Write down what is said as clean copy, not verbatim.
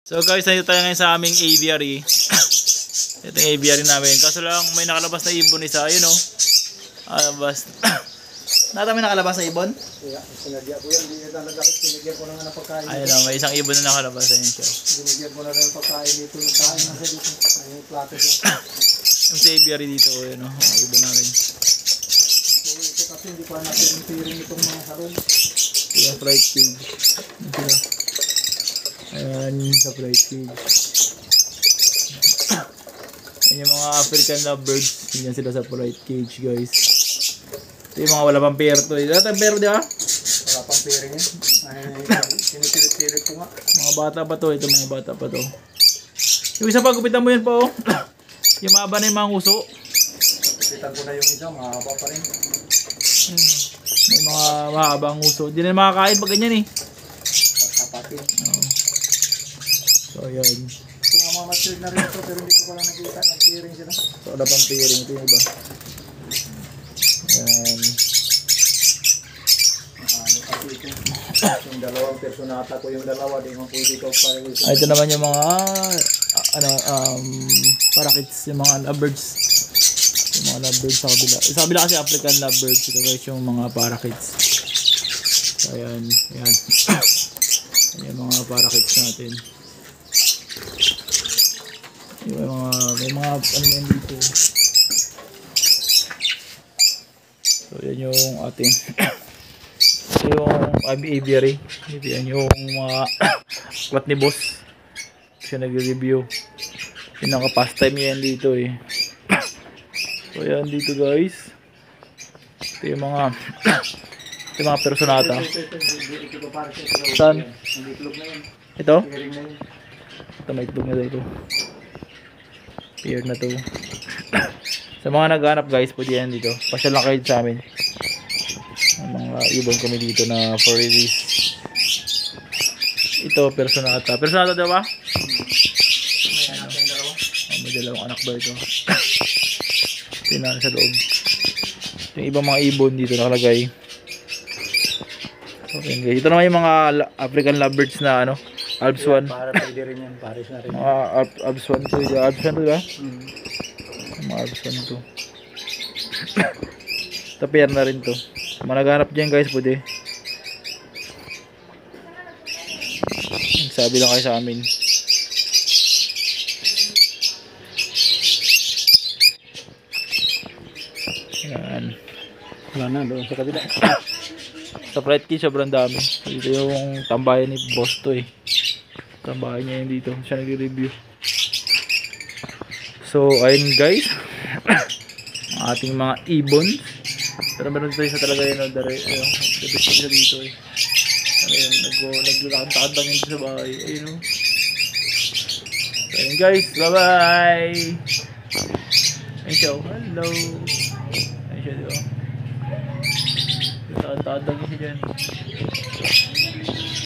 So guys, nandito tayo ngayon sa aming aviary. Ito yung aviary namin. Kaso lang may nakalabas na ibon isa. Ayun o. Alabas. Nata may nakalabas na ibon? Kaya, sinadya ko yan. Hindi na nagakit. Sinigyan ko na nga ng pagkain. Ayun o, may isang ibon na nakalabas. Ayun siya. Sinigyan ko na rin ng pagkain dito. Nagkain na siya dito. Ayun yung plato siya. Yung sa aviary dito. Ayun o, ang ibon namin. Ito kasi hindi pa natin tiring itong mga harong. Ito yung flight cage. Ito sila. Ayan sa flight cage. Ayan yung mga African lovebirds. Ganyan sila sa flight cage, guys. Ito yung mga wala pang pair to. Wala pang pair, di ba? Wala pang tiring yan. Ay, sinipilit-pilit ko nga. Mga bata pa to. Ito mga bata pa to. Yung isa pa, gupitan mo yun pa oh. Yung mahaba na yung mga uso. Pitan ko na yung isa. Mahaba pa rin. May mga mahabang uso. Hindi na makakain pag ganyan eh. Tapatin. So ayan. Ito nga mga mature na rin ito. Pero hindi ko pala nakita. Nag-tiring sila. So wala pang pairing. Ito yung iba. Ayan. Ano kasi ito. Yung dalawang personata ko yung dalawa. Di mo pwede ko pa rin. Ito naman yung mga parakeets, yung mga lovebirds. Yung mga lovebirds sa kabila. Sa kabila kasi African lovebirds. Ito guys yung mga parakeets. So ayan. Ayan. Ayan yung mga parakeets natin. May mga ano yan dito. So yan yung ating ito yung aviary. Yan yung mga kwat ni boss. Siya nag-review. Pinaka pastime yan dito eh. So yan dito guys. Ito yung mga ito yung mga personata. Saan? Ito? Ito may itlog na dito. Pair na to. Sa mga naghanap guys, pwede yan dito. Pasyal lang kayo sa amin. Mga ibon kami dito na for release. Ito, personata. Personata daw ba? May dalawang anak ba ito? Ito yung nasa loob. Ito yung ibang mga ibon dito nakalagay. Okay guys. Ito naman yung mga African lovebirds na ano. Alps 1. Para pwede rin yan. Paris na rin. Mga Alps 1 to. Alps 1 to ba? Mga Alps 1 to. Ito pair na rin to. Mga naghanap dyan guys, pwede. Sabi lang kayo sa amin. Yan. Wala na doon sa kabila. Sa flight key sobrang dami. Dito yung tambayan ni boss to eh. Tambayan niya yun dito. Siya nag-review. So ayun guys. Ang ating mga ibon. Pero meron tayo sa talaga yun. Dabis siya dito eh. Ayun. Naglalakad-takad lang yun sa bahay. Ayun o. So ayun guys. Bye bye. Ayun siya o. Hello. Ayun siya diba. Naglalakad-takad lang yun siya dyan.